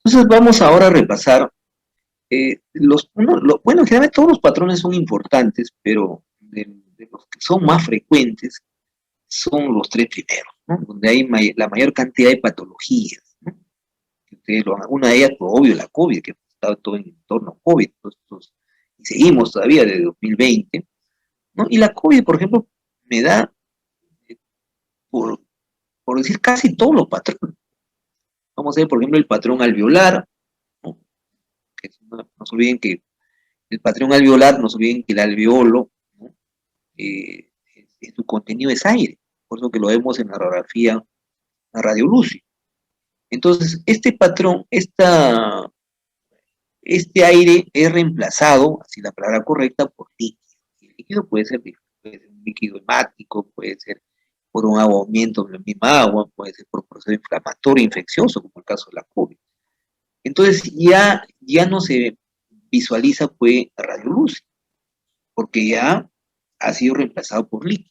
Entonces vamos ahora a repasar bueno, generalmente todos los patrones son importantes, pero de los que son más frecuentes son los tres primeros, ¿no? Donde hay la mayor cantidad de patologías, ¿no? Una de ellas, pues, obvio, la COVID, que hemos estado todo en torno a COVID, y seguimos todavía desde 2020, ¿no? Y la COVID, por ejemplo, me da, eh, por, por decir, casi todos los patrones. Vamos a ver, por ejemplo, el patrón alveolar, ¿no? No se olviden que el patrón alveolar, no se olviden que el alveolo, ¿no? eh, su contenido es aire, por eso que lo vemos en la radiografía, la radioluce. Entonces, este patrón, este aire es reemplazado, así la palabra correcta, por líquido. Y el líquido puede ser un líquido hemático, puede ser por un ahogamiento en la misma agua, puede ser por proceso inflamatorio infeccioso, como el caso de la COVID. Entonces, ya no se visualiza pues radioluz, porque ya ha sido reemplazado por líquido.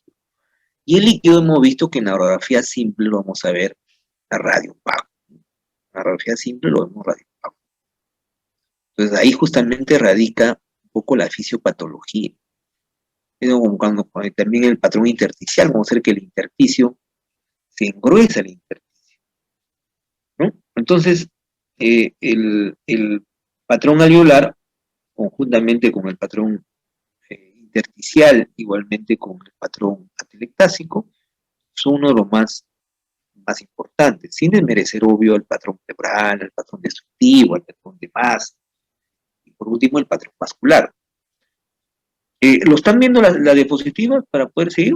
Y el líquido hemos visto que en la radiografía simple lo vamos a ver a radio opaco. La radiografía simple lo vemos radio opaco. Entonces ahí justamente radica un poco la fisiopatología. Es como cuando también el patrón intersticial, vamos a ver que el intersticio se engruesa el intersticio, ¿no? Entonces, el patrón alveolar, conjuntamente con el patrón intersticial, igualmente con el patrón atelectásico, son uno de los más importantes, sin desmerecer, obvio, el patrón pleural, el patrón destructivo, el patrón de masa, y por último el patrón vascular. ¿Lo están viendo la diapositiva para poder seguir?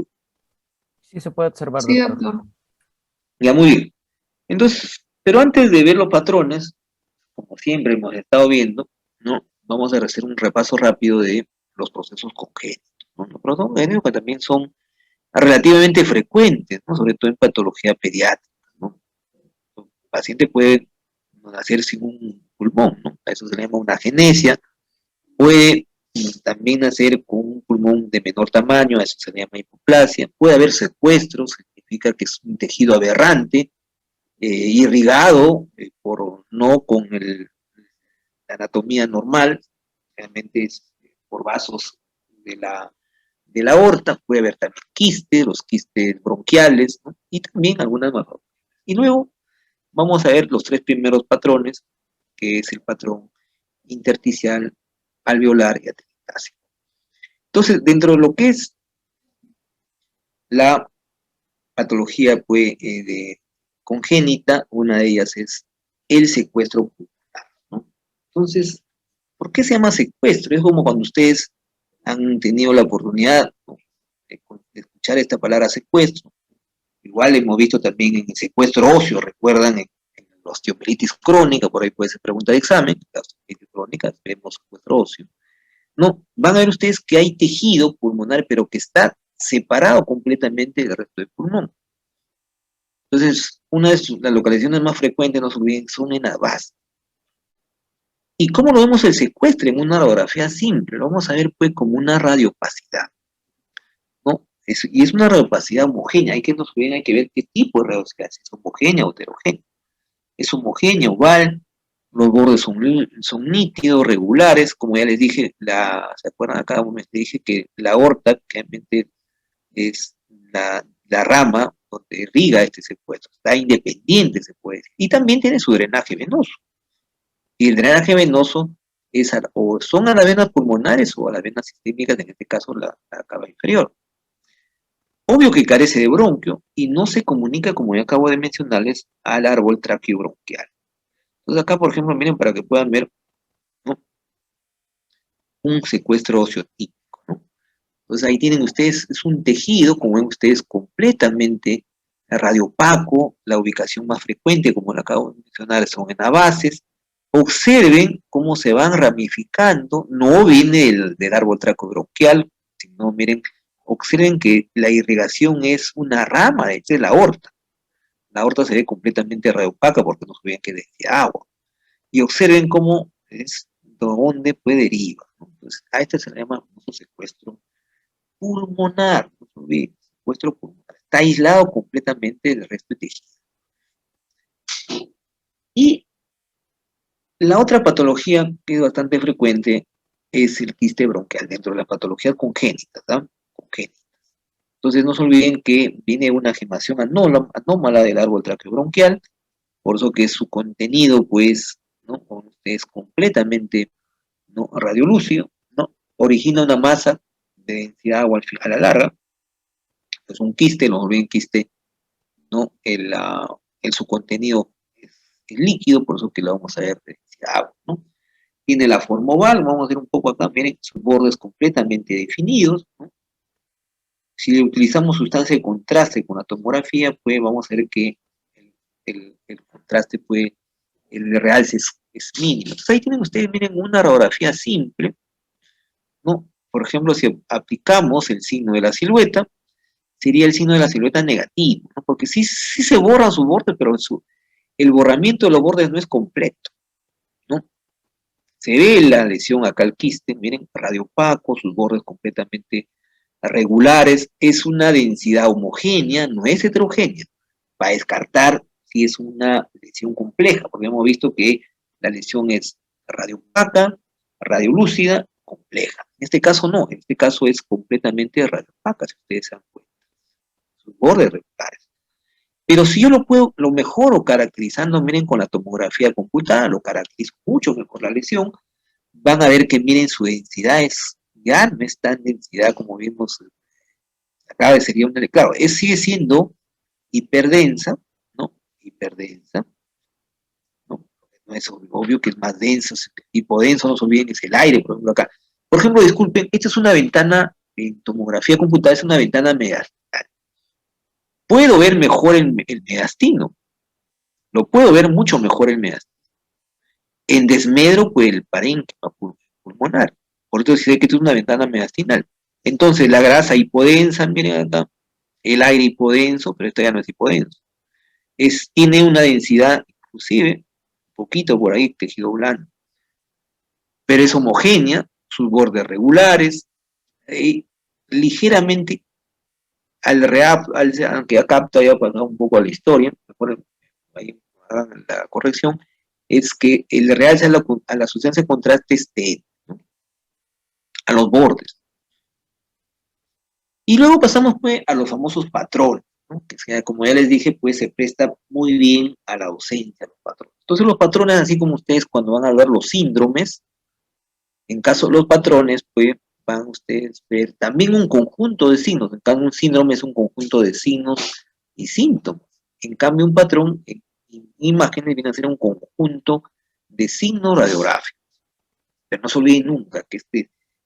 Sí se puede observar, Sí, doctor. doctor. Ya, muy bien. Entonces, pero antes de ver los patrones, como siempre hemos estado viendo, ¿no? Vamos a hacer un repaso rápido de los procesos congénitos, ¿no? Los procesos congénitos que también son relativamente frecuentes, ¿no? Sobre todo en patología pediátrica, ¿no? El paciente puede nacer sin un pulmón, ¿no? A eso se le llama una agenesia. Puede también nacer con un pulmón de menor tamaño, a eso se le llama hipoplasia. Puede haber secuestros, significa que es un tejido aberrante, irrigado no con la anatomía normal, realmente es por vasos de de la aorta. Puede haber también quistes, los quistes bronquiales, ¿no? Y también algunas malformaciones. Y luego vamos a ver los tres primeros patrones, que es el patrón intersticial, alveolar y atelectásico. Entonces, dentro de lo que es la patología pues, congénita, una de ellas es el secuestro pulmonar, ¿no? Entonces, ¿por qué se llama secuestro? Es como cuando ustedes han tenido la oportunidad, ¿no?, de escuchar esta palabra secuestro. Igual hemos visto también en el secuestro óseo, recuerdan, en la osteomelitis crónica, por ahí puede ser pregunta de examen, la osteomelitis crónica, vemos secuestro óseo. No, van a ver ustedes que hay tejido pulmonar, pero que está separado completamente del resto del pulmón. Entonces, una de las localizaciones más frecuentes, no se olviden, son en la base. ¿Y cómo lo vemos el secuestro en una radiografía simple? Lo vamos a ver pues como una radiopacidad, ¿no? Y es una radiopacidad homogénea, hay que ver qué tipo de radiopacidad es homogénea o heterogénea. Es homogénea, oval, los bordes son nítidos, regulares, como ya les dije, ¿se acuerdan acá? Les dije que la aorta, que realmente es la rama donde irriga este secuestro, está independiente, se puede decir, y también tiene su drenaje venoso. Y el drenaje venoso o son a las venas pulmonares o a las venas sistémicas, en este caso la cava inferior. Obvio que carece de bronquio y no se comunica, como ya acabo de mencionarles, al árbol traqueobronquial. Entonces acá, por ejemplo, miren para que puedan ver, ¿no?, un secuestro óseo típico, ¿no? Entonces ahí tienen ustedes, es un tejido, como ven ustedes, completamente radiopaco. La ubicación más frecuente, como lo acabo de mencionar, son en las bases. Observen cómo se van ramificando, no viene del árbol traqueobronquial, sino miren, observen que la irrigación es una rama de la aorta. La aorta se ve completamente radiopaca porque no se ve que desde agua. Y observen cómo es donde puede derivar, ¿no? Entonces, a este se le llama un secuestro pulmonar, no se olviden, secuestro pulmonar. Está aislado completamente del resto de tejido. Y La otra patología que es bastante frecuente es el quiste bronquial dentro de las patologías congénitas, ¿ah? Congénitas. Entonces no se olviden que viene una gemación anómala del árbol traqueobronquial, por eso que su contenido, pues, ¿no? Es completamente, ¿no? Radiolúcido, ¿no? Origina una masa de densidad agua a la larga, es un quiste, no olviden quiste, ¿no? Su contenido es líquido, por eso que lo vamos a ver de densidad agua, ¿no? Tiene la forma oval, vamos a ver un poco acá, miren, sus bordes completamente definidos, ¿no? Si utilizamos sustancia de contraste con la tomografía, pues vamos a ver que el contraste, pues, el realce es mínimo. Entonces ahí tienen ustedes, miren, una radiografía simple, ¿no? Por ejemplo, si aplicamos el signo de la silueta, sería el signo de la silueta negativo, ¿no? Porque sí se borran sus bordes, pero el borramiento de los bordes no es completo, ¿no? Se ve la lesión acá al quiste, miren, radiopaco, sus bordes completamente regulares, es una densidad homogénea, no es heterogénea, para descartar si es una lesión compleja, porque hemos visto que la lesión es radiopaca, radiolúcida, compleja. En este caso no, en este caso es completamente radiopaca, si ustedes se dan cuenta, sus bordes regulares. Pero si yo lo mejoro caracterizando, miren, con la tomografía computada, lo caracterizo mucho mejor la lesión, van a ver que, miren, su densidad ya no es tan densidad como vimos acá, sería una, claro, sigue siendo hiperdensa, ¿no? Hiperdensa, ¿no? No es obvio que es más denso, es tipo denso, no se olviden, es el aire, por ejemplo, acá. Por ejemplo, disculpen, esta es una ventana, en tomografía computada es una ventana mediastinal. Puedo ver mejor el mediastino, lo puedo ver mucho mejor el mediastino. En desmedro, pues el parénquima pulmonar. Por eso se ve que esto es una ventana mediastinal. Entonces, la grasa hipodensa, miren acá, el aire hipodenso, pero esto ya no es hipodenso. Tiene una densidad, inclusive, un poquito por ahí, tejido blando, pero es homogénea, sus bordes regulares, ligeramente aunque acá todavía pasado un poco a la historia, mejor ahí hagan la corrección, es que el realce a la sustancia de contraste esté, ¿no? A los bordes. Y luego pasamos, pues, a los famosos patrones, ¿no? Que, como ya les dije, pues se presta muy bien a la ausencia de los patrones. Entonces los patrones, así como ustedes cuando van a ver los síndromes, en caso de los patrones, pues van ustedes a ver también un conjunto de signos. En cambio, un síndrome es un conjunto de signos y síntomas. En cambio, un patrón en imágenes viene a ser un conjunto de signos radiográficos. Pero no se olviden nunca que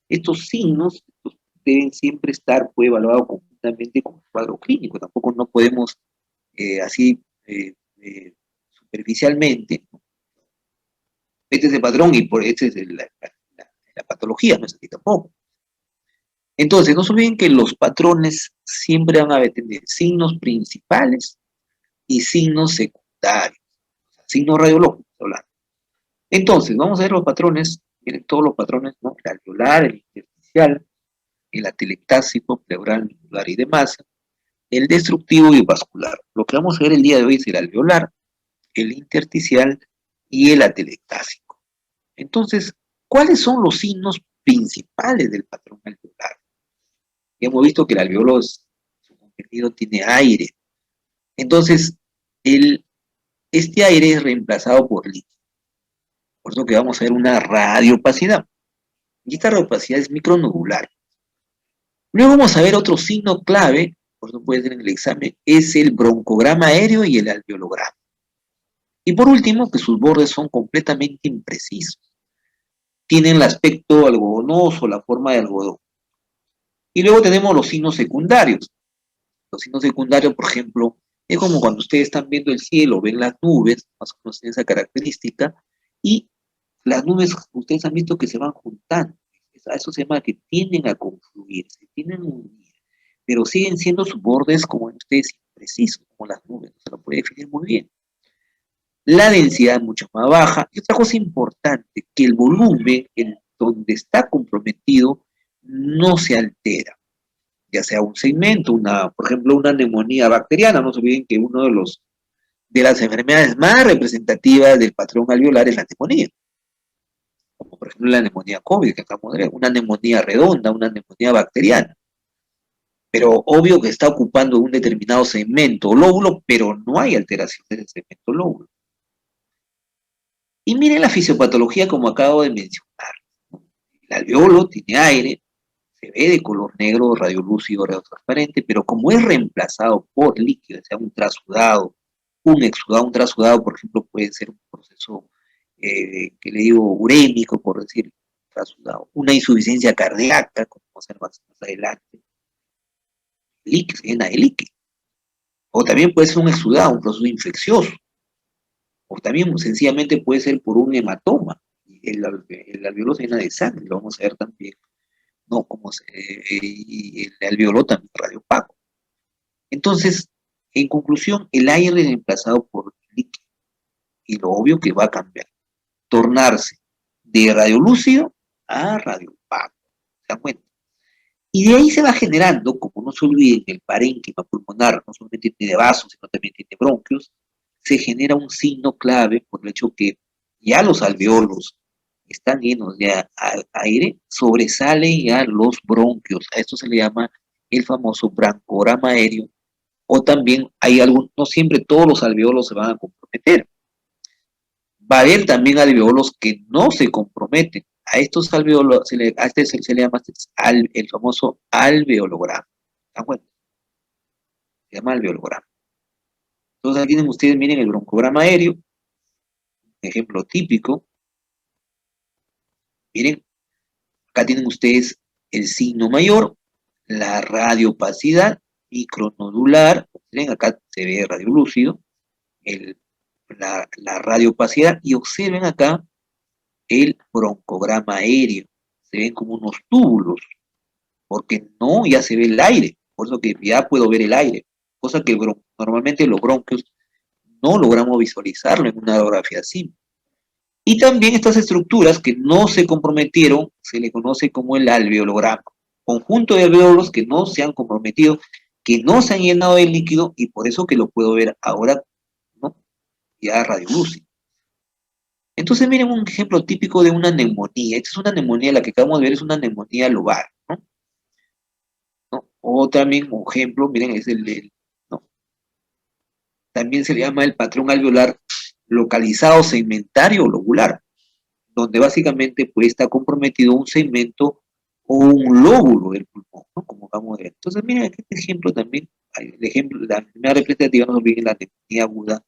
estos signos deben siempre estar, pues, evaluados conjuntamente con el cuadro clínico. Tampoco no podemos así superficialmente, ¿no? Este es el patrón y por este es la patología, no es así tampoco. Entonces, no se olviden que los patrones siempre van a tener signos principales y signos secundarios, signos radiológicos, hablando. Entonces, vamos a ver los patrones, miren todos los patrones, ¿no? El alveolar, el intersticial, el atelectásico, pleural, medular y de masa, el destructivo y el vascular. Lo que vamos a ver el día de hoy es el alveolar, el intersticial y el atelectásico. Entonces, ¿cuáles son los signos principales del patrón alveolar? Ya hemos visto que el alveolo, su contenido tiene aire. Entonces, este aire es reemplazado por líquido. Por eso que vamos a ver una radiopacidad. Y esta radiopacidad es micronodular. Luego vamos a ver otro signo clave, por eso puede ser en el examen, es el broncograma aéreo y el alveolograma. Y por último, que sus bordes son completamente imprecisos. Tienen el aspecto algodonoso, la forma de algodón. Y luego tenemos los signos secundarios. Los signos secundarios, por ejemplo, es como cuando ustedes están viendo el cielo, ven las nubes, más o menos tienen esa característica, y las nubes, ustedes han visto que se van juntando. A eso se llama que tienden a confluir, se tienden a unir, pero siguen siendo sus bordes, como ustedes, imprecisos, como las nubes, no se lo puede definir muy bien. La densidad es mucho más baja. Y otra cosa importante, que el volumen en donde está comprometido no se altera, ya sea un segmento, por ejemplo, una neumonía bacteriana. No se olviden que uno de las enfermedades más representativas del patrón alveolar es la neumonía. por ejemplo la neumonía COVID, que acabamos de ver, una neumonía redonda, una neumonía bacteriana. Pero obvio que está ocupando un determinado segmento o lóbulo, pero no hay alteración de ese segmento o lóbulo. Y miren la fisiopatología como acabo de mencionar. El alveolo tiene aire, se ve de color negro, radiolúcido, radiotransparente, pero como es reemplazado por líquido, sea un trasudado, un exudado, un trasudado, por ejemplo, puede ser un proceso que le digo urémico, por decir, trasudado, una insuficiencia cardíaca, como vamos a ver más adelante, líquido, llena de líquido. O también puede ser un exudado, un proceso infeccioso. O también sencillamente puede ser por un hematoma. El alveolo se llena de sangre, lo vamos a ver también. No, como y el alveolo también radiopaco. Entonces, en conclusión, el aire es reemplazado por líquido. Y lo obvio que va a cambiar. Tornarse de radiolúcido a radiopaco. ¿Se dan cuenta? Y de ahí se va generando, como no se olviden, el parénquima pulmonar no solamente tiene vasos, sino también tiene bronquios, se genera un signo clave por el hecho que ya los alveolos están llenos de aire, sobresalen ya los bronquios. A esto se le llama el famoso brancograma aéreo, o también hay algún, no siempre todos los alveolos se van a comprometer. Va a haber también alveolos que no se comprometen. A estos alveolos, a este se le llama el famoso alveolograma. ¿Están bueno? Se llama alveolograma. Entonces aquí tienen ustedes, miren el broncograma aéreo, ejemplo típico. Miren, acá tienen ustedes el signo mayor, la radiopacidad micronodular, miren, acá se ve radiolúcido, la radiopacidad, y observen acá el broncograma aéreo. Se ven como unos túbulos, porque no, ya se ve el aire, por eso que ya puedo ver el aire, cosa que normalmente los bronquios no logramos visualizarlo en una radiografía simple. Y también estas estructuras que no se comprometieron se le conoce como el alveolograma, conjunto de alveolos que no se han comprometido, que no se han llenado de líquido y por eso que lo puedo ver ahora, ¿no? Ya radiolúcido. Entonces miren un ejemplo típico de una neumonía. Esta es una neumonía, la que acabamos de ver es una neumonía lobar, ¿no? ¿No? O también un ejemplo, miren, es ¿no? También se le llama el patrón alveolar localizado segmentario o lobular, donde básicamente pues, está comprometido un segmento o un lóbulo del pulmón, ¿no? Como vamos a ver. Entonces, miren, aquí este ejemplo también, el ejemplo, la primera representativa nos olviden la neumonía aguda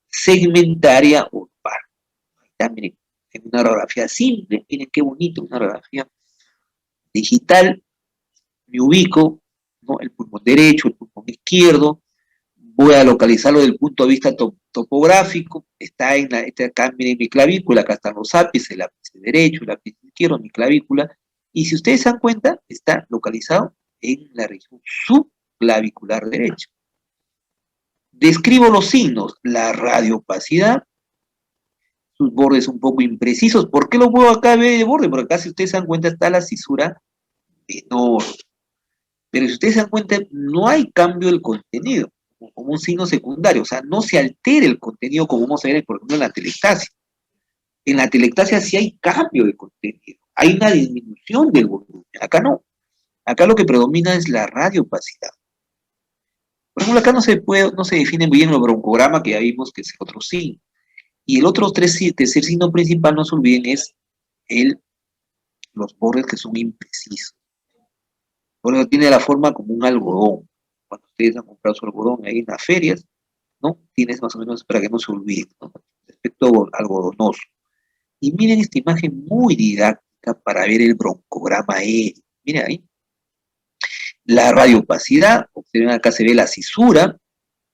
segmentaria o par. Ahí está, miren, en una radiografía simple, miren qué bonito, una radiografía digital, me ubico, ¿no? El pulmón derecho, el pulmón izquierdo, voy a localizarlo desde el punto de vista topográfico, está acá, miren mi clavícula, acá están los ápices, el ápice derecho, el ápice izquierdo, mi clavícula, y si ustedes se dan cuenta, está localizado en la región subclavicular derecha. Describo los signos, la radiopacidad, sus bordes un poco imprecisos. ¿Por qué los puedo acá ver de borde? Porque acá, si ustedes se dan cuenta, está la cisura menor. Pero si ustedes se dan cuenta, no hay cambio del contenido, como un signo secundario, o sea, no se altera el contenido como vamos a ver, por ejemplo, en la telectasia. En la telectasia sí hay cambio de contenido, hay una disminución del volumen, acá no. Acá lo que predomina es la radiopacidad. Por ejemplo, acá no se define muy bien el broncograma, que ya vimos que es otro signo. Y el otro tercer signo principal, no se olviden, es los bordes que son imprecisos. Por eso tiene la forma como un algodón. Cuando ustedes han comprado su algodón ahí en las ferias, ¿no? Tienes más o menos para que no se olviden, ¿no? Aspecto algodonoso. Y miren esta imagen muy didáctica para ver el broncograma aéreo. Miren ahí. La radiopacidad, observen acá se ve la cisura,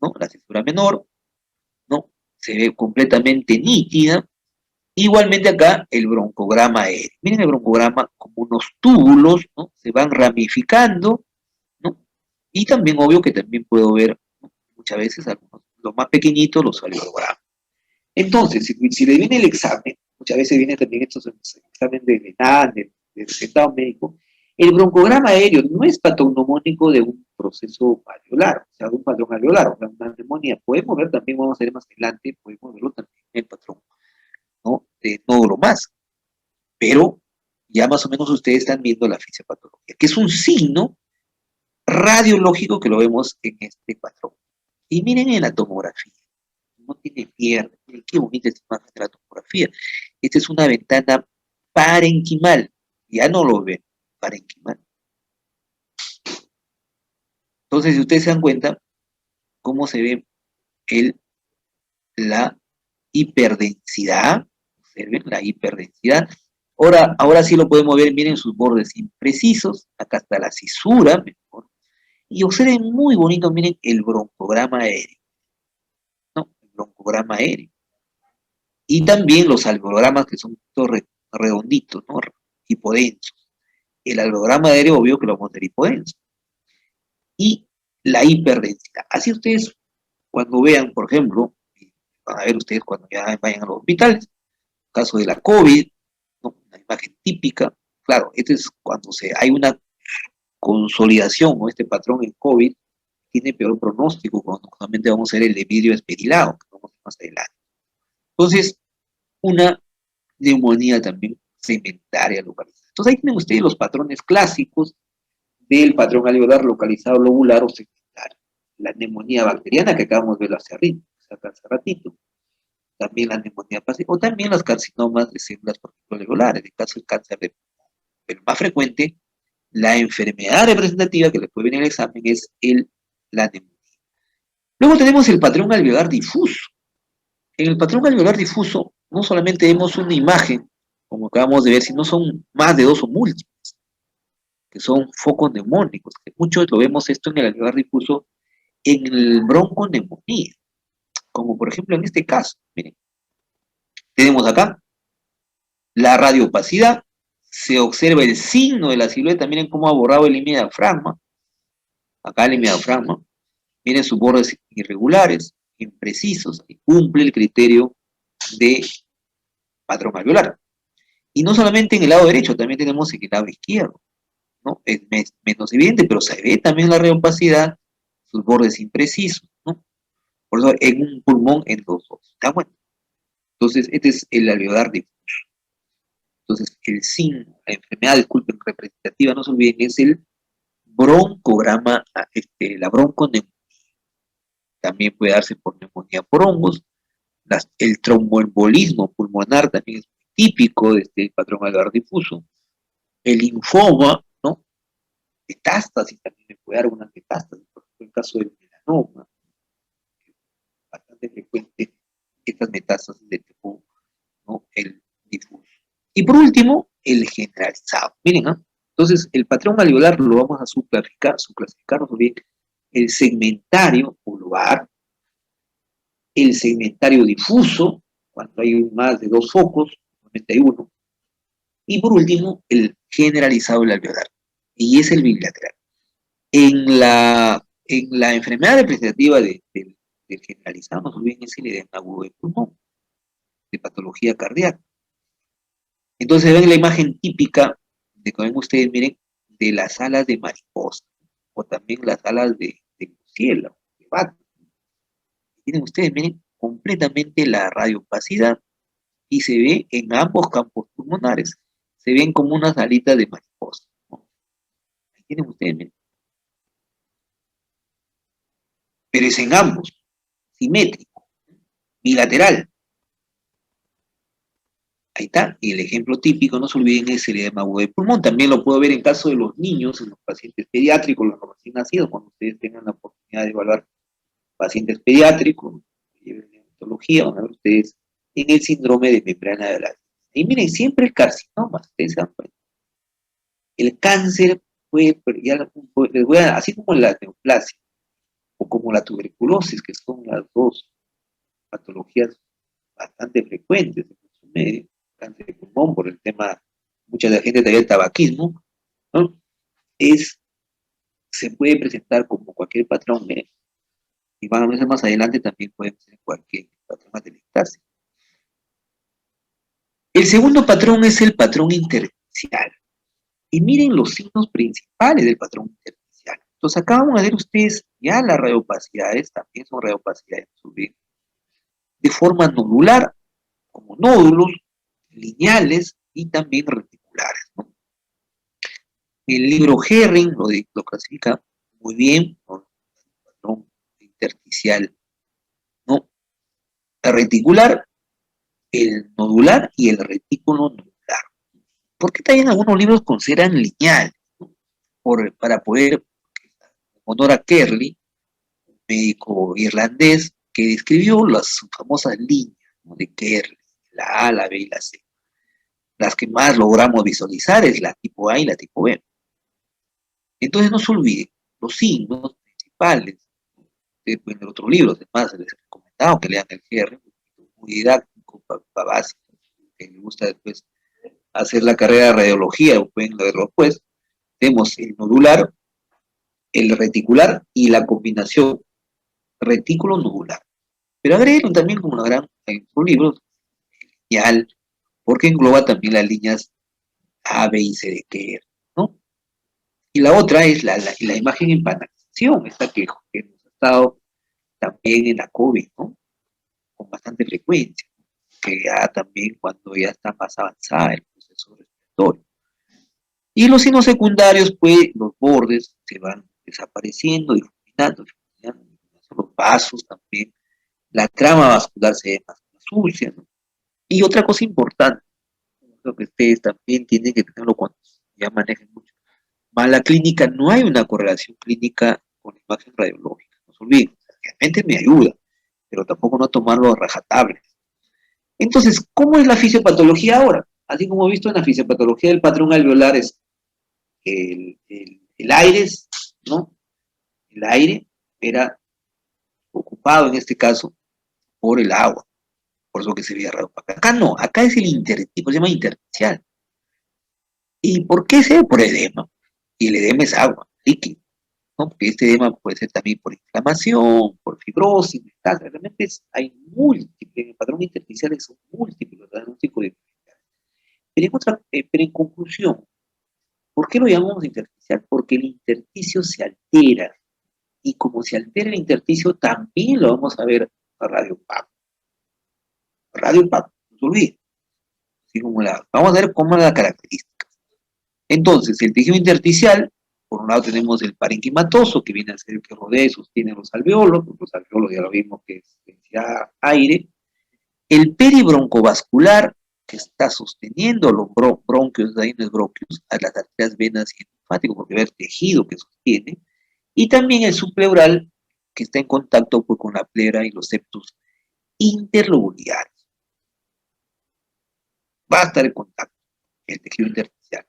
¿no? La cisura menor, ¿no? Se ve completamente nítida. Igualmente acá el broncograma aéreo. Miren el broncograma como unos túbulos, ¿no? Se van ramificando, ¿no? Y también obvio que también puedo ver, ¿no? Muchas veces algunos, los más pequeñitos, los alveologramas. Entonces, si le viene el examen, muchas veces viene también estos exámenes de NAN, de recetado médico, el broncograma aéreo no es patognomónico de un proceso alveolar, o sea, de un patrón alveolar, o sea, una neumonía. Podemos ver también, vamos a ver más adelante, podemos verlo también en el patrón, ¿no? De nódulo más. pero ya más o menos ustedes están viendo la fisiopatología, que es un signo radiológico que lo vemos en este patrón. Y miren en la tomografía, no tiene pierna, miren qué bonita esta imagen de la tomografía. Esta es una ventana parenquimal, ya no lo ven, parenquimal. Entonces, si ustedes se dan cuenta, cómo se ve la hiperdensidad, observen la hiperdensidad. Ahora sí lo podemos ver, miren sus bordes imprecisos, acá está la cisura, mejor. Y observen muy bonito, miren el broncograma aéreo, ¿no? El broncograma aéreo. Y también los alveologramas que son todos redonditos, ¿no? Hipodensos. El alveolograma aéreo, obvio que lo vamos a ver hipodenso. Y la hiperdensidad. Así ustedes, cuando vean, por ejemplo, van a ver ustedes cuando ya vayan a los hospitales, caso de la COVID, ¿no? Una imagen típica, claro, este es cuando hay una consolidación, o este patrón en COVID, tiene peor pronóstico, cuando justamente vamos a ver el de vidrio esperilado, que vamos a ver más adelante. Entonces, una neumonía también segmentaria localizada. Entonces, ahí tienen ustedes los patrones clásicos del patrón alveolar localizado lobular o segmentario. La neumonía bacteriana, que acabamos de ver hace ratito, también la neumonía pasiva, o también los carcinomas de células alveolares, en el caso del cáncer de pulmón. Pero más frecuente, la enfermedad representativa que le puede venir en el examen es la neumonía. Luego tenemos el patrón alveolar difuso. En el patrón alveolar difuso no solamente vemos una imagen, como acabamos de ver, sino son más de dos o múltiples, que son focos neumónicos. Muchos lo vemos esto en el alveolar difuso en el bronconeumonía, como por ejemplo en este caso. Miren, tenemos acá la radiopacidad, se observa el signo de la silueta, miren cómo ha borrado el hemidiafragma, acá el hemidiafragma, miren sus bordes irregulares, imprecisos, y cumple el criterio de patrón alveolar. Y no solamente en el lado derecho, también tenemos en el lado izquierdo, ¿no? Es menos evidente, pero se ve también la radiopacidad, sus bordes imprecisos, ¿no? Por eso en un pulmón en los dos, ¿está bueno? Entonces, este es el alveolar difuso. Entonces, el signo, la enfermedad, disculpen, representativa, no se olviden, es el broncograma, la bronconeumonía. También puede darse por neumonía por hongos. El tromboembolismo pulmonar también es típico de este patrón alveolar difuso. El linfoma, ¿no? Metástasis, también me puede dar una metástasis, por ejemplo, en el caso del melanoma, bastante frecuente estas metástasis de tipo, ¿no? El difuso. Y por último, el generalizado. Miren, ¿no? Entonces, el patrón alveolar lo vamos a subclasificarnos bien el segmentario pulvar, el segmentario difuso, cuando hay más de dos focos, normalmente hay uno, y por último, el generalizado del alveolar, y es el bilateral. En la enfermedad representativa del generalizado, no se olviden, es el edema agudo de pulmón, de patología cardíaca. Entonces ven la imagen típica de que ven ustedes, miren, de las alas de mariposa, o también las alas de murciélago, de vaca. Tienen ustedes, miren, completamente la radiopacidad y se ve en ambos campos pulmonares. Se ven como unas alitas de mariposa, ¿no? Ahí tienen ustedes, miren. Pero es en ambos, simétrico, bilateral. Ahí está, y el ejemplo típico, no se olviden, es el edema agudo de pulmón. También lo puedo ver en caso de los niños, en los pacientes pediátricos, los recién nacidos, cuando ustedes tengan la oportunidad de evaluar pacientes pediátricos, de hematología, van a ver ustedes en el síndrome de membrana de la. Y miren, siempre el carcinoma, ustedes se dan cuenta. El cáncer puede, así como la neoplasia, o como la tuberculosis, que son las dos patologías bastante frecuentes en nuestro medio, cáncer de pulmón por el tema, mucha de la gente todavía el tabaquismo, ¿no? Se puede presentar como cualquier patrón, y van a ver más adelante también puede ser cualquier patrón de atelectasia. El segundo patrón es el patrón intersticial. Y miren los signos principales del patrón intersticial. Entonces acá van a ver ustedes ya las radiopacidades, también son radiopacidades de forma nodular, como nódulos, lineales y también reticulares, ¿no? El libro Herring lo clasifica muy bien, ¿no? Patrón intersticial, ¿no? El reticular, el nodular y el retículo nodular. ¿Por qué también algunos libros consideran lineal? ¿No? Para poder, en honor a Kerley, un médico irlandés que describió las famosas líneas, ¿no?, de Kerley, la A, la B y la C. Las que más logramos visualizar es la tipo A y la tipo B. Entonces no se olviden, los signos principales. Ustedes pueden leer otros libros, además les he recomendado que lean el GR, muy didáctico, para básico, que les gusta después hacer la carrera de radiología, o pueden leerlo después. Tenemos el nodular, el reticular y la combinación retículo-nodular. Pero agreguen también como una gran, en sus libros, lineal, porque engloba también las líneas A, B y C de Kerr, ¿no? Y la otra es la imagen en banalización, esta que hemos estado también en la COVID, ¿no? Con bastante frecuencia, que ya también cuando ya está más avanzada el proceso respiratorio. Y los signos secundarios, pues los bordes se van desapareciendo, difuminando, los vasos también, la trama vascular se ve más sucia, ¿no? Y otra cosa importante, lo que ustedes también tienen que tenerlo cuando ya manejen mucho, más la clínica, no hay una correlación clínica con la imagen radiológica, no se olviden, realmente me ayuda, pero tampoco no tomarlo a rajatabla. Entonces, ¿cómo es la fisiopatología ahora? Así como he visto en la fisiopatología del patrón alveolar es el aire, ¿no? El aire era ocupado en este caso por el agua, por eso que se veía raro. Acá no, acá es el intersticio, se llama intersticial. ¿Y por qué se ve? Por edema. Y el edema es agua, líquido, ¿no? Porque este edema puede ser también por inflamación, por fibrosis, tal. Realmente hay múltiples, en el patrón intersticial son múltiples los diagnósticos de. Pero en conclusión, ¿por qué lo llamamos intersticial? Porque el intersticio se altera, y como se altera el intersticio, también lo vamos a ver a radiopaco. Radiopaco, no se olvide. Así como vamos a ver cómo es la característica. Entonces, el tejido intersticial, por un lado tenemos el parenquimatoso, que viene a ser el que rodea y sostiene los alveolos ya lo vimos que es densidad aire. El peribroncovascular, que está sosteniendo los bronquios, ahí no es bronquios, a las arterias, venas y el linfático, porque ve el tejido que sostiene. Y también el subpleural, que está en contacto, pues, con la pleura y los septos interlobulares. Va a estar en contacto el tejido intersticial.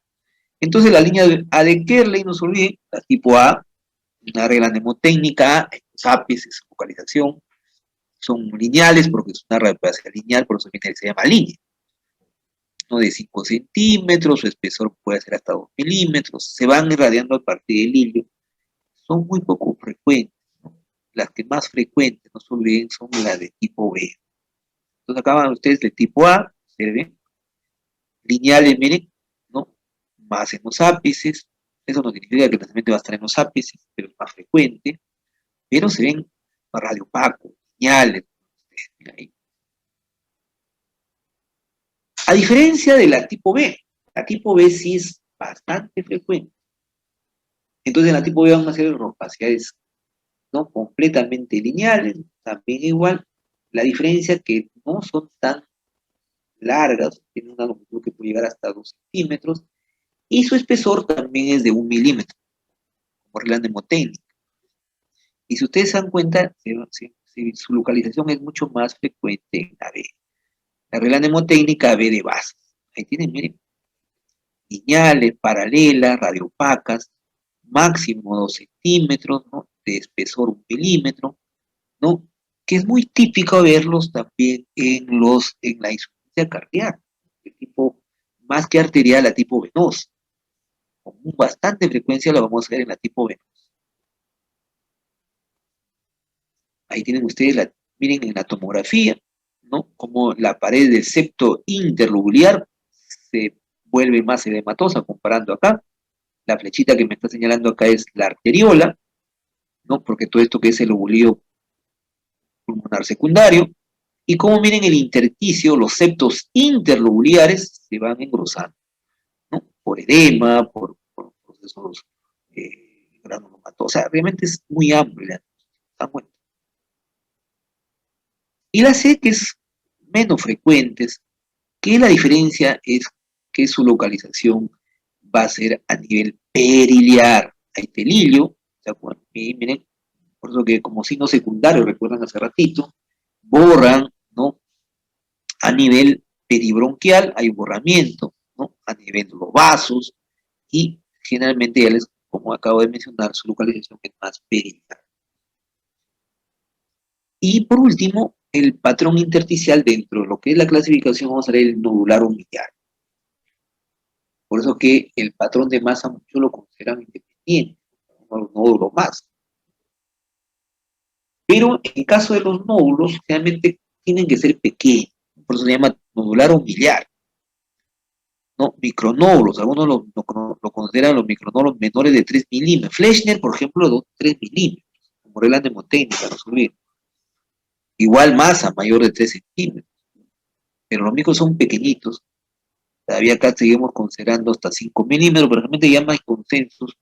Entonces, la línea A de Kerley, no se olviden, la tipo A, una regla mnemotécnica, los ápices, su localización, son lineales porque es una radiopacia lineal, por eso se llama línea, ¿no? De 5 centímetros, su espesor puede ser hasta 2 milímetros, se van irradiando a partir del hilio, son muy poco frecuentes, ¿no? Las que más frecuentes, no se olviden, son las de tipo B. Entonces acá van ustedes de tipo A, ¿se ven? Lineales, miren, ¿no? Más en los ápices, eso no significa que el va a estar en los ápices, pero es más frecuente, pero se ven radiopacos, lineales, ahí. A diferencia de la tipo B sí es bastante frecuente. Entonces en la tipo B van a ser opacidades, ¿no?, completamente lineales, también igual. La diferencia es que no son tan largas, tienen una longitud que puede llegar hasta 2 centímetros, y su espesor también es de 1 milímetro, como regla mnemotécnica. Y si ustedes se dan cuenta, su localización es mucho más frecuente en la B. La regla mnemotécnica B de base. Ahí tienen, miren, lineales, paralelas, radiopacas, máximo 2 centímetros, ¿no?, de espesor 1 milímetro, ¿no?, que es muy típico verlos también en la insuficiencia cardíaca, de tipo, más que arterial, a tipo venosa. Con bastante frecuencia lo vamos a ver en la tipo venosa. Ahí tienen ustedes, miren en la tomografía, ¿no?, como la pared del septo interlobular se vuelve más edematosa comparando acá. La flechita que me está señalando acá es la arteriola, ¿no?, porque todo esto que es el lobulillo pulmonar secundario, Y como miren el intersticio, los septos interlobulares se van engrosando, ¿no? Por edema, por procesos granulomatosos. O sea, realmente es muy amplia. ¿Están bueno? Y la C, que es menos frecuentes, que la diferencia es que su localización va a ser a nivel periliar. Hay pelilio, ¿se acuerdan? Y miren, por eso que como signo secundario, recuerdan hace ratito, borran, ¿no? A nivel peribronquial hay borramiento, ¿no? A nivel de los vasos y generalmente ya les, como acabo de mencionar, su localización es más periliar. Y por último, el patrón intersticial dentro de lo que es la clasificación vamos a ver el nodular humillar. Por eso que el patrón de masa muchos lo consideran independiente, no nódulo más. Pero en caso de los nódulos, generalmente tienen que ser pequeños, por eso se llama nodular humillar, ¿no? Micronódulos, algunos lo consideran los micronódulos menores de 3 milímetros. Fleischner, por ejemplo, 3 milímetros, como regla mnemotécnica, no se olviden. Igual masa mayor de 3 centímetros, pero los micros son pequeñitos. Todavía acá seguimos considerando hasta 5 milímetros, pero realmente ya no hay consensos,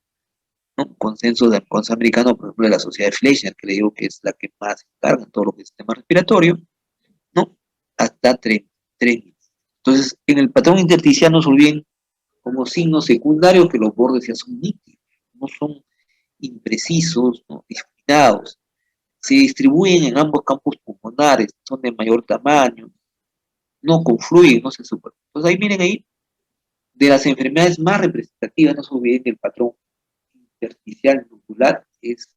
¿no? Consensos del Consejo Americano, por ejemplo, de la Sociedad de Fleischner, que le digo que es la que más se encarga en todo lo que es el sistema respiratorio, ¿no? Hasta 3 milímetros. Entonces, en el patrón intersticial no se olviden como signo secundario que los bordes ya son nítidos, no son imprecisos, ¿no? Difuminados. Se distribuyen en ambos campos pulmonares, son de mayor tamaño, no confluyen, no se superponen. Entonces ahí miren ahí, de las enfermedades más representativas, no se olviden que el patrón intersticial nuclear es,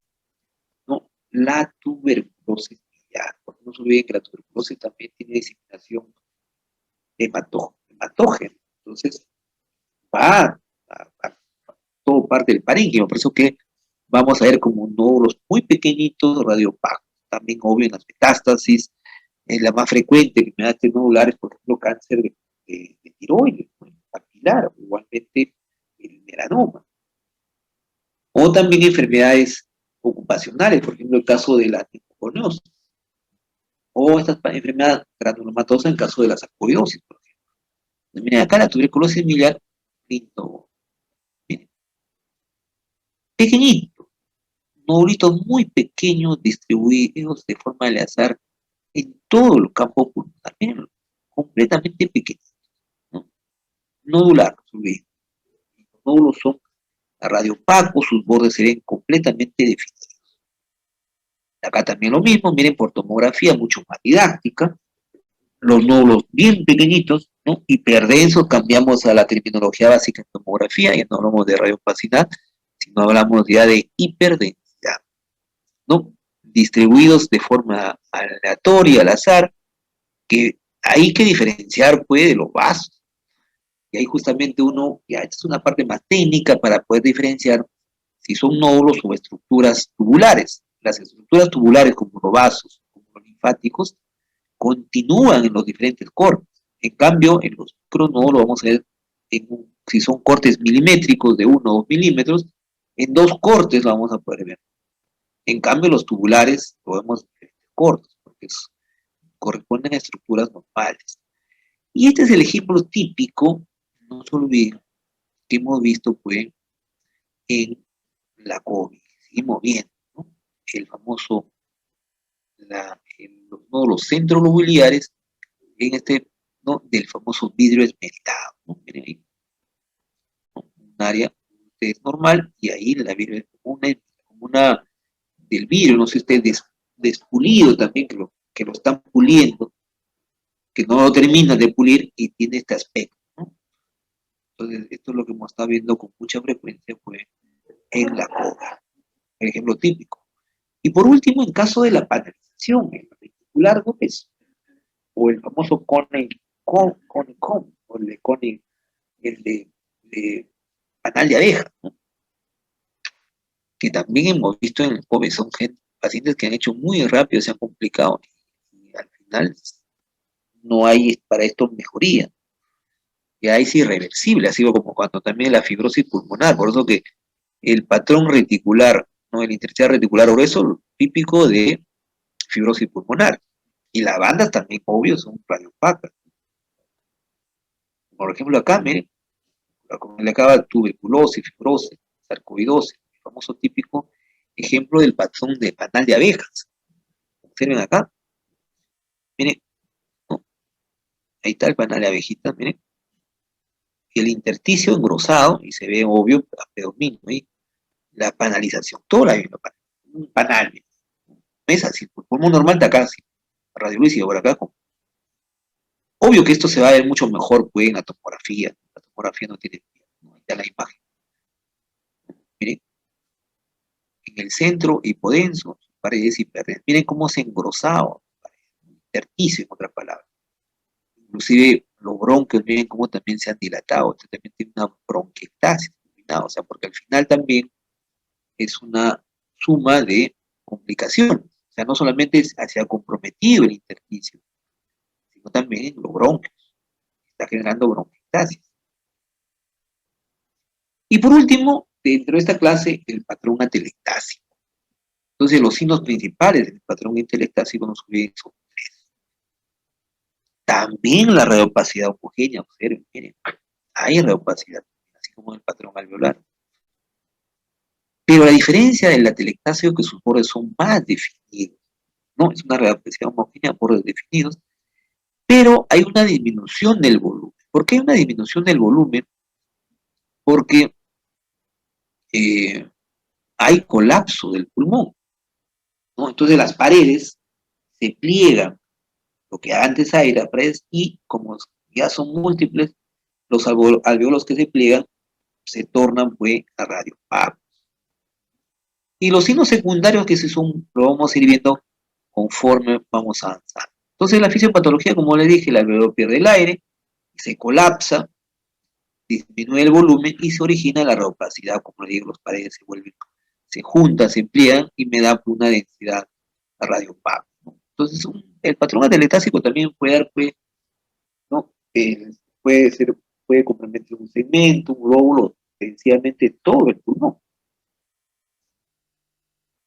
¿no? La tuberculosis biliar, porque no se olviden que la tuberculosis también tiene diseminación hematógena, entonces va a todo parte del parénquima, por eso que vamos a ver como nódulos muy pequeñitos, radiopagos, también obvio en las metástasis, es la más frecuente, enfermedades nodulares, por ejemplo, cáncer de tiroides, ¿no? Papilar, o igualmente el melanoma. O también enfermedades ocupacionales, por ejemplo, el caso de la pneumoconiosis, o estas enfermedades granulomatosas en el caso de la sarcoidosis, por ejemplo. Entonces, miren, acá la tuberculosis miliar, lindo, miren, pequeñito, nodulitos muy pequeños distribuidos de forma aleatoria en todo el campo pulmonar, miren, completamente pequeños, ¿no? Nodular, los nódulos son radiopacos, sus bordes se ven completamente definidos. Acá también lo mismo, miren, por tomografía mucho más didáctica, los nódulos bien pequeñitos, ¿no? Hiperdensos, cambiamos a la terminología básica en tomografía, ya no hablamos de radiopacidad, sino hablamos ya de hiperdensidad, ¿no? Distribuidos de forma aleatoria, al azar, que hay que diferenciar, pues, de los vasos. Y ahí justamente uno, ya esta es una parte más técnica para poder diferenciar si son nódulos o estructuras tubulares. Las estructuras tubulares, como los vasos, como los linfáticos, continúan en los diferentes cortes. En cambio, en los micronódulos vamos a ver si son cortes milimétricos de 1 o 2 milímetros, en 2 cortes lo vamos a poder ver. En cambio, los tubulares lo vemos en diferentes cortes, porque corresponden a estructuras normales. Y este es el ejemplo típico, no se olviden, que hemos visto pues en la COVID. Seguimos viendo, ¿no? El famoso, los nódulos centrolobulares en este, ¿no? Del famoso vidrio esmeltado, ¿no? Miren ahí, ¿no? Un área es normal y ahí la vidrio es como una del vidrio, no sé si ustedes despulido también, que lo están puliendo, que no lo terminan de pulir y tiene este aspecto, ¿no? Entonces, esto es lo que hemos estado viendo con mucha frecuencia pues, en la coda, el ejemplo típico. Y por último, en caso de la panelización, el reticular grueso, o el famoso Conecom, o el de Cone, el de panal de abeja, ¿no? Que también hemos visto en el COVID, son pacientes que han hecho muy rápido, se han complicado, y al final no hay para esto mejoría. Ya es irreversible, así como cuando también la fibrosis pulmonar, por eso que el patrón reticular, ¿no? El intersticial reticular grueso, típico de fibrosis pulmonar. Y las bandas también, obvio, son radiopacas. Por ejemplo, acá, miren, como le acaba tuberculosis, fibrosis, sarcoidosis, el famoso típico ejemplo del patrón de panal de abejas. Observen acá, miren, ¿no? Ahí está el panal de abejitas, miren, el intersticio engrosado, y se ve obvio a predominio ahí, la panalización, toda la misma panal, un panal, miren. No es así, por pulmón normal está acá, así, radiolúcido por acá. Obvio que esto se va a ver mucho mejor pues, en la tomografía no tiene, no, ahí está la imagen, miren, en el centro hipodenso, paredes hipertensas, miren cómo se ha engrosado, intersticio en otras palabras. Inclusive los bronquios, miren cómo también se han dilatado, usted también tiene una bronquiectasis, o sea, porque al final también es una suma de complicaciones, o sea, no solamente se ha comprometido el intersticio, sino también en los bronquios, está generando bronquiectasis. Y por último, dentro de esta clase, el patrón atelectásico. Entonces, los signos principales del patrón atelectásico nos son tres. También la radiopacidad homogénea, observen, miren, hay radiopacidad, así como el patrón alveolar. Pero la diferencia del atelectásico es que sus bordes son más definidos, ¿no? Es una radiopacidad homogénea, bordes definidos, pero hay una disminución del volumen. ¿Por qué hay una disminución del volumen? Porque hay colapso del pulmón, ¿no? Entonces las paredes se pliegan, lo que antes era paredes, y como ya son múltiples, los alveolos que se pliegan se tornan pues a radiopagos. Y los signos secundarios que se son, lo vamos a ir viendo conforme vamos avanzando. Entonces la fisiopatología, como les dije, el alveolo pierde el aire, se colapsa, disminuye el volumen y se origina la radiopacidad, como les digo, las paredes se vuelven, se juntan, se amplían y me da una densidad radiopago, ¿no? Entonces el patrón atelectásico también puede dar, pues, ¿no? Puede ser, puede comprometer un segmento, un lóbulo, sencillamente todo el pulmón.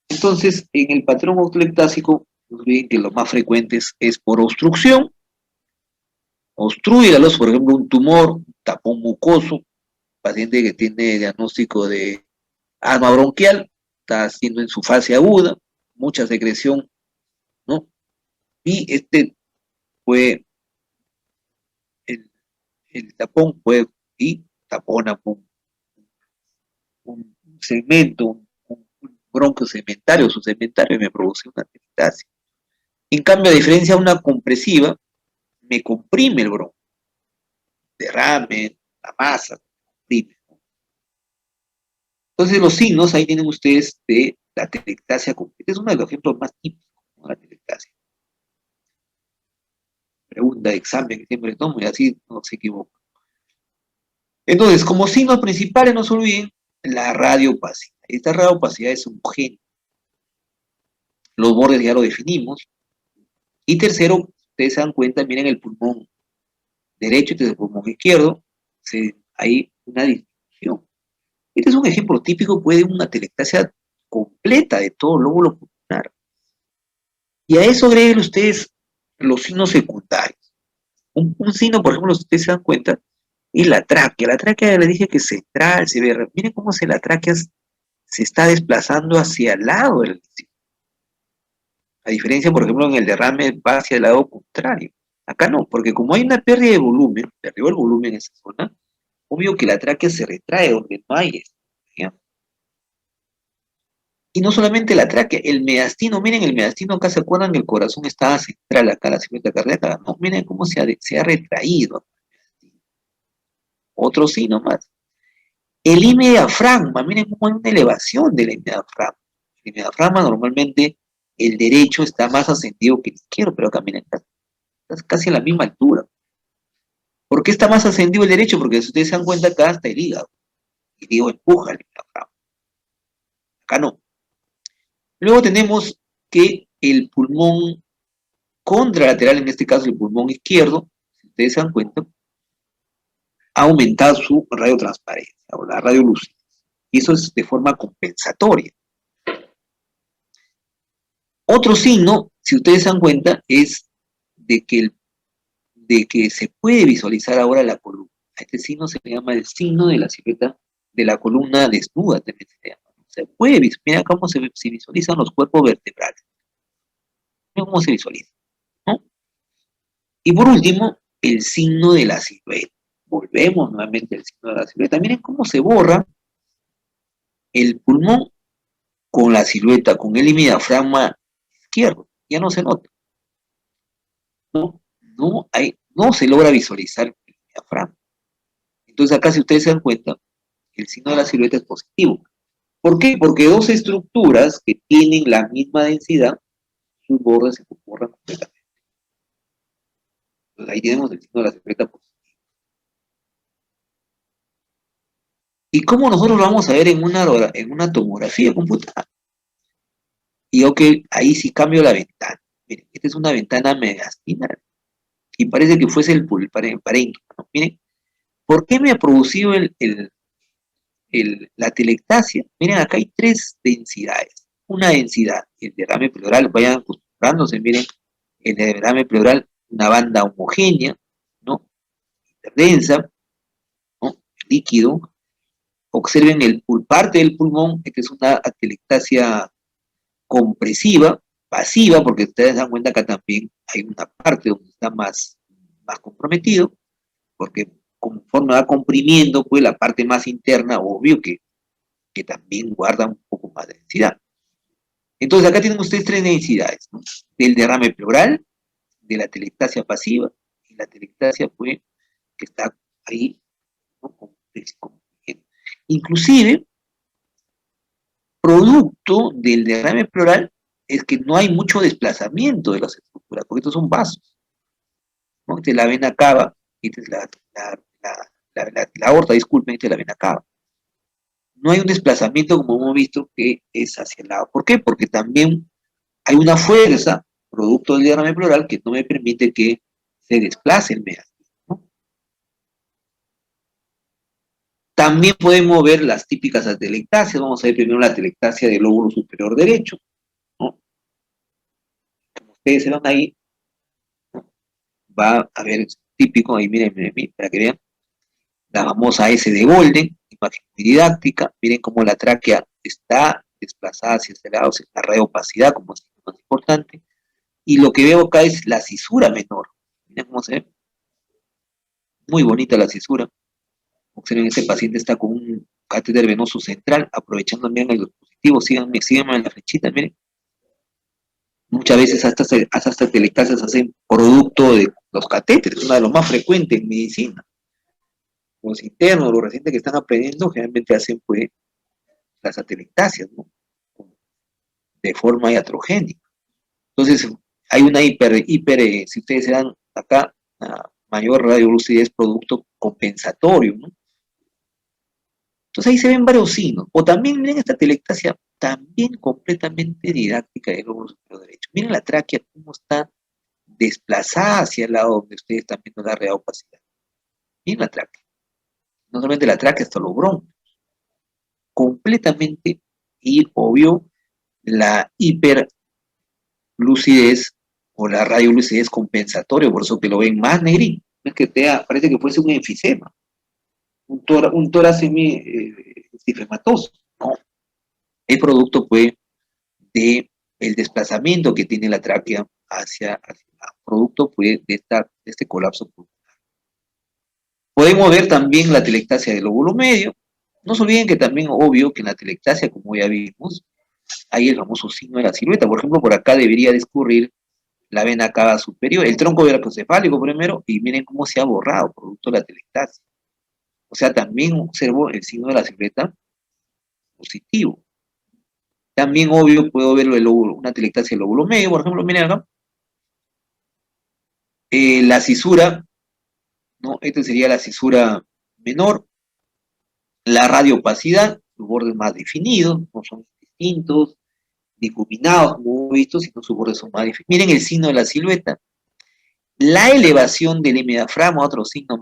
Entonces, en el patrón atelectásico, no olviden que lo más frecuente es por obstrucción, obstruye la luz, por ejemplo, un tumor, un tapón mucoso, paciente que tiene diagnóstico de asma bronquial, está haciendo en su fase aguda, mucha secreción, ¿no? Y puede, el, el tapón puede, y tapona un segmento, un bronquio segmentario, su segmentario me produce una atelectasia. En cambio, a diferencia de una compresiva, me comprime el bronquio, derrame, la masa, comprime. Entonces, los signos, ahí tienen ustedes de la atelectasia completa. Es uno de los ejemplos más típicos, ¿no? La atelectasia. Pregunta de examen que siempre tomo y así no se equivoca. Entonces, como signos principales, no se olviden la radiopacidad. Esta radiopacidad es homogénea. Los bordes ya lo definimos. Y tercero, ustedes se dan cuenta, miren el pulmón derecho y el pulmón izquierdo, hay una disminución. Este es un ejemplo típico, puede una atelectasia completa de todo el lóbulo pulmonar. Y a eso agreguen ustedes los signos secundarios. Un signo, por ejemplo, si ustedes se dan cuenta, es la tráquea. La tráquea les dije que es central, se ve. Miren cómo la tráquea se está desplazando hacia el lado del intestino. A diferencia, por ejemplo, en el derrame va hacia el lado contrario. Acá no, porque como hay una pérdida de volumen, perdió el volumen en esa zona, obvio que la tráquea se retrae donde no hay esto, ¿ya? Y no solamente la tráquea, el mediastino, miren el mediastino, acá se acuerdan que el corazón estaba central, acá la cirugía cardíaca, no, miren cómo se ha retraído. Otro sí nomás. El diafragma, miren cómo hay una elevación del diafragma. El diafragma normalmente, el derecho está más ascendido que el izquierdo, pero acá miren, está casi a la misma altura. ¿Por qué está más ascendido el derecho? Porque si ustedes se dan cuenta, acá está el hígado. El hígado empuja el diafragma. Acá no. Luego tenemos que el pulmón contralateral, en este caso el pulmón izquierdo, si ustedes se dan cuenta, ha aumentado su radiotransparencia o la radiolucidez. Y eso es de forma compensatoria. Otro signo, si ustedes se dan cuenta, es de que se puede visualizar ahora la columna. Este signo se le llama el signo de la silueta de la columna desnuda, también se llama. Se puede visualizar, mira cómo se visualizan los cuerpos vertebrales. Mira cómo se visualiza, ¿no? Y por último, el signo de la silueta. Volvemos nuevamente al signo de la silueta. Miren cómo se borra el pulmón con la silueta, con el diafragma izquierdo. Ya no se nota. No se logra visualizar el diafragma. Entonces acá, si ustedes se dan cuenta, el signo de la silueta es positivo. ¿Por qué? Porque dos estructuras que tienen la misma densidad, sus bordes se borran completamente. Entonces ahí tenemos el signo de la silueta positivo. ¿Y cómo nosotros lo vamos a ver en una tomografía computada? Y ok, ahí sí cambio la ventana. Miren, esta es una ventana mediastinal. Y parece que fuese el parénquima, ¿no? Miren, ¿por qué me ha producido la telectasia? Miren, acá hay tres densidades. Una densidad, el derrame pleural, vayan acostumbrándose, miren, el derrame pleural, una banda homogénea, ¿no? Hiperdensa, ¿no? Líquido. Observen parte del pulmón, esta es una atelectasia compresiva, pasiva, porque ustedes dan cuenta que acá también hay una parte donde está más comprometido, porque conforme va comprimiendo, pues la parte más interna, obvio que también guarda un poco más de densidad. Entonces acá tienen ustedes tres densidades, ¿no? Del derrame pleural, de la telectasia pasiva, y la telectasia, pues, que está ahí, ¿no? Inclusive, producto del derrame pleural es que no hay mucho desplazamiento de las estructuras, porque estos son vasos, ¿no? Esta es la vena cava, esta es la aorta, disculpen, esta es la vena cava. No hay un desplazamiento como hemos visto que es hacia el lado. ¿Por qué? Porque también hay una fuerza, producto del derrame pleural, que no me permite que se desplace el meato, ¿no? También podemos ver las típicas atelectasias. Vamos a ver primero la atelectasia del lóbulo superior derecho, ¿no? Como ustedes se van ahí, ¿no? Va a ver, típico, ahí miren, para que vean, la famosa S de Golden, imagen muy didáctica. Miren cómo la tráquea está desplazada hacia este lado, la reopacidad, como es más importante. Y lo que veo acá es la cisura menor. Miren cómo se ve. Muy bonita la cisura. Observen, este paciente está con un catéter venoso central, aprovechando bien el dispositivo. Síganme en la flechita, miren. Muchas veces hasta estas telectasias se hacen producto de los catéteres, uno de los más frecuentes en medicina. Los internos, los recientes que están aprendiendo, generalmente hacen pues las atelectasias, ¿no? De forma iatrogénica. Entonces, hay una si ustedes se dan acá, mayor radiolucidez producto compensatorio, ¿no? Entonces ahí se ven varios signos. O también miren esta telectasia también completamente didáctica del lóbulo superior derecho. Miren la tráquea cómo está desplazada hacia el lado donde ustedes están viendo la reopacidad. Miren la tráquea. No solamente la tráquea, hasta los bronquios. Completamente, y obvio, la hiperlucidez o la radiolucidez compensatoria, por eso que lo ven más negrito. No es que parece que fuese un enfisema, un tórax semifematoso, ¿no? El producto pues de el desplazamiento que tiene la tráquea hacia producto pues de este colapso pulmonar. Podemos ver también la telectasia del lóbulo medio. No se olviden que también, obvio, que en la telectasia, como ya vimos, hay el famoso signo de la silueta. Por ejemplo, por acá debería discurrir la vena cava superior, el tronco veracocefálico primero, y miren cómo se ha borrado producto de la telectasia. O sea, también observo el signo de la silueta positivo. También, obvio, puedo ver una telectasia del lóbulo medio, por ejemplo, miren acá. La cisura, ¿no? Esta sería la cisura menor. La radiopacidad, los bordes más definidos, no son distintos, difuminados, como hemos visto, sino sus bordes son más definidos. Miren el signo de la silueta. La elevación del hemidiafragma, otro signo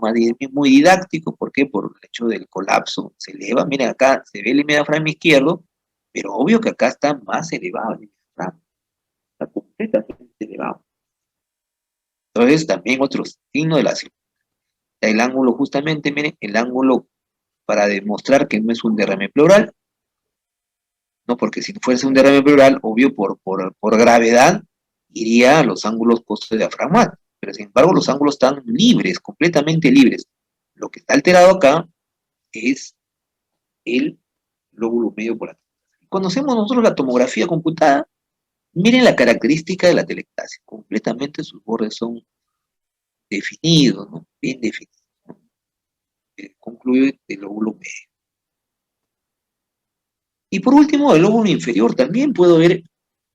muy didáctico, ¿por qué? Por el hecho del colapso, se eleva. Miren acá, se ve el hemidiafragma izquierdo, pero obvio que acá está más elevado el hemidiafragma, está completamente elevado. Entonces, también otro signo de la silueta. El ángulo, justamente, miren, el ángulo para demostrar que no es un derrame pleural, ¿no? Porque si fuese un derrame pleural, obvio, por gravedad, iría a los ángulos postdiafragmáticos. Pero sin embargo, los ángulos están libres, completamente libres. Lo que está alterado acá es el lóbulo medio por atrás. Cuando hacemos nosotros la tomografía computada, miren la característica de la telectasia. Completamente sus bordes son definidos, ¿no? Bien definidos, ¿no? Concluye el lóbulo medio. Y por último, el lóbulo inferior. También puedo ver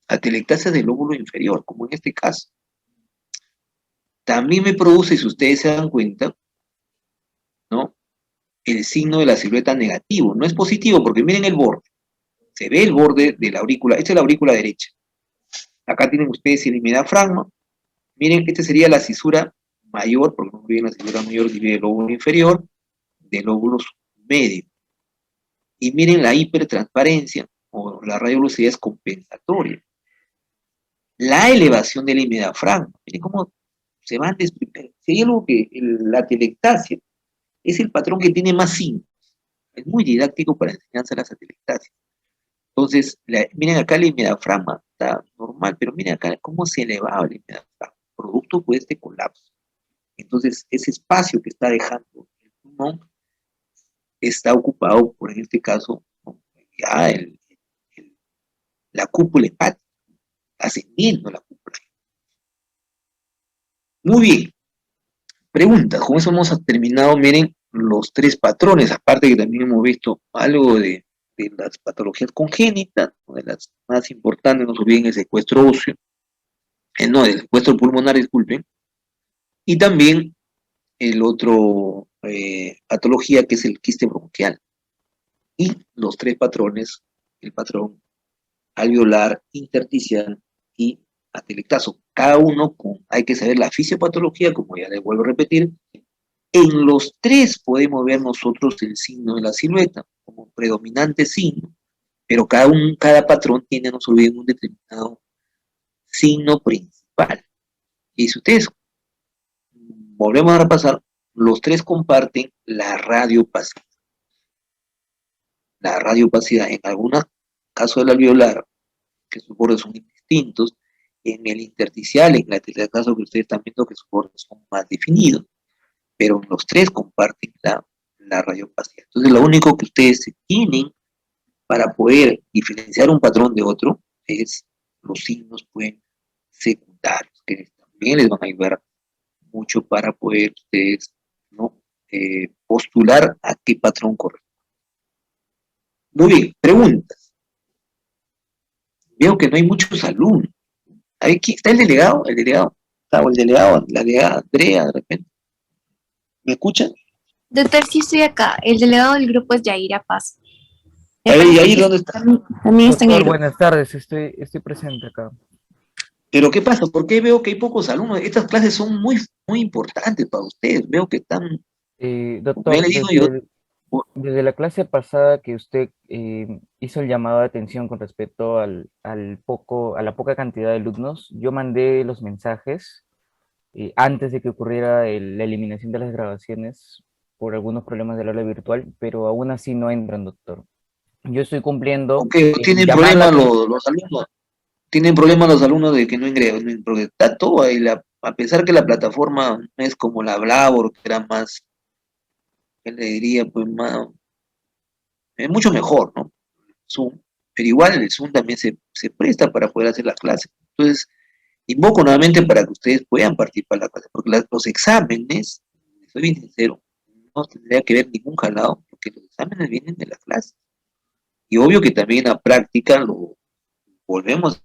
atelectasia del lóbulo inferior, como en este caso. También me produce, si ustedes se dan cuenta, ¿no? El signo de la silueta negativo. No es positivo, porque miren el borde. Se ve el borde de la aurícula. Esta es la aurícula derecha. Acá tienen ustedes el diafragma. Miren, esta sería la cisura mayor, porque no viene la cisura mayor, divide el lóbulo inferior del lóbulo medio. Y miren la hipertransparencia, o la radiolucidez compensatoria. La elevación del hemidiafragma. Miren cómo se van desprimiendo. Si hay algo que la telectasia es el patrón que tiene más signos. Es muy didáctico para enseñanza de las atelectasias. Entonces, miren acá el hemidiafragma, está normal, pero miren acá cómo se elevaba el hemidiafragma, producto de este colapso. Entonces, ese espacio que está dejando el pulmón está ocupado por, en este caso, ya la cúpula hepática, ascendiendo la cúpula. Muy bien. Preguntas. Con eso hemos terminado, miren, los tres patrones, aparte que también hemos visto algo de las patologías congénitas, de las más importantes, no se olviden el secuestro óseo, no, el secuestro pulmonar, disculpen, y también el otro patología que es el quiste bronquial. Y los tres patrones, el patrón alveolar, intersticial y atelectazo. Cada uno hay que saber la fisiopatología, como ya les vuelvo a repetir. En los tres podemos ver nosotros el signo de la silueta como predominante signo, pero cada patrón tiene, no se olviden, un determinado signo principal. Y si ustedes volvemos a repasar, los tres comparten la radiopacidad. La radiopacidad, en algunos casos del alveolar, que sus bordes son indistintos, en el intersticial, en el caso que ustedes están viendo que sus bordes son más definidos, pero los tres comparten la radiopacidad. Entonces, lo único que ustedes tienen para poder diferenciar un patrón de otro es los signos secundarios, que también les van a ayudar mucho para poder ustedes, ¿no? Postular a qué patrón corresponde. Muy bien, preguntas. Veo que no hay muchos alumnos. Aquí está el delegado, o el delegado, la delegada Andrea, de repente. ¿Me escuchan? Doctor, sí estoy acá. El delegado del grupo es Yaira Paz. A ver, ¿y ahí dónde está? También está en el Doctor, grupo. buenas tardes, estoy presente acá. Pero ¿qué pasa? ¿Por qué veo que hay pocos alumnos? Estas clases son muy, muy importantes para ustedes. Veo que están, como ya Doctor, les digo yo, desde la clase pasada que usted hizo el llamado de atención con respecto a la poca cantidad de alumnos, yo mandé los mensajes antes de que ocurriera la eliminación de las grabaciones por algunos problemas del aula virtual, pero aún así no entran, doctor. Yo estoy cumpliendo porque en tienen llamar la problemas atención. los alumnos. Tienen problemas los alumnos de que no ingresen, porque está todo ahí, a pesar que la plataforma no es como la Blackboard, que era más, ¿qué le diría? Pues más, es mucho mejor, ¿no? Zoom, pero igual el Zoom también se presta para poder hacer las clases. Entonces, invoco nuevamente para que ustedes puedan participar en la clase, porque los exámenes, soy bien sincero, no tendría que ver ningún jalado, porque los exámenes vienen de la clase. Y obvio que también a práctica lo volvemos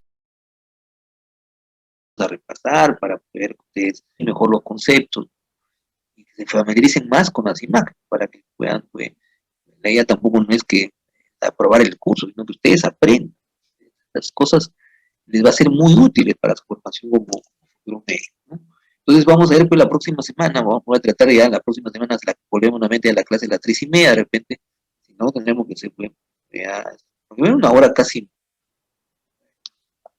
a repasar para poder que ustedes mejor los conceptos y que se familiaricen más con las imágenes para que puedan, pues, la idea tampoco no es que aprobar el curso, sino que ustedes aprendan. Las cosas les va a ser muy útiles para su formación como futuro médico, ¿no? Entonces vamos a ver pues la próxima semana, vamos a tratar ya la próxima semana, volvemos nuevamente a la clase a las 3:30 de repente, si no tendremos que ser pues, ya, porque una hora casi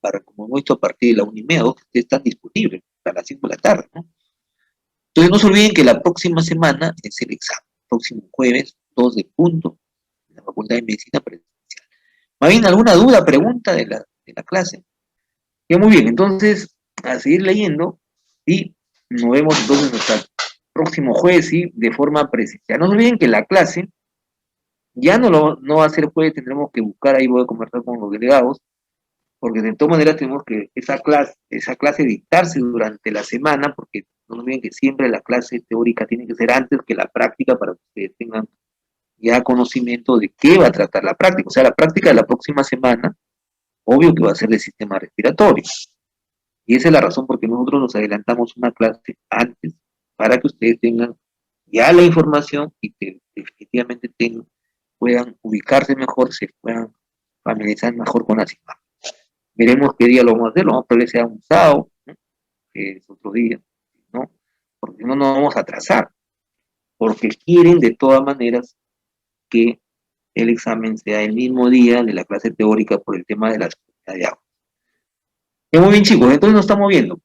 para, como hemos visto, a partir de la 1:30, que ustedes están disponibles. hasta las 5 de la tarde, ¿no? Entonces no se olviden que la próxima semana es el examen, próximo jueves, 2 de punto, en la Facultad de Medicina Presencial. ¿Más bien alguna duda, pregunta de la clase? Ya muy bien, entonces, a seguir leyendo y nos vemos entonces hasta el próximo jueves, sí, de forma presencial. No se olviden que la clase ya no va a ser jueves, tendremos que buscar, ahí voy a conversar con los delegados, porque de todas maneras tenemos que esa clase dictarse durante la semana, porque no olviden que siempre la clase teórica tiene que ser antes que la práctica para que ustedes tengan ya conocimiento de qué va a tratar la práctica. O sea, la práctica de la próxima semana, obvio que va a ser de sistema respiratorio. Y esa es la razón por que nosotros nos adelantamos una clase antes, para que ustedes tengan ya la información y que definitivamente puedan ubicarse mejor, se puedan familiarizar mejor con las imágenes. Veremos qué día lo vamos a hacer, lo vamos a probablemente sea un sábado, ¿no? Que es otro día, ¿no? Porque no nos vamos a atrasar, porque quieren de todas maneras que el examen sea el mismo día de la clase teórica por el tema de la disponibilidad de agua. Muy bien, chicos, entonces nos estamos viendo.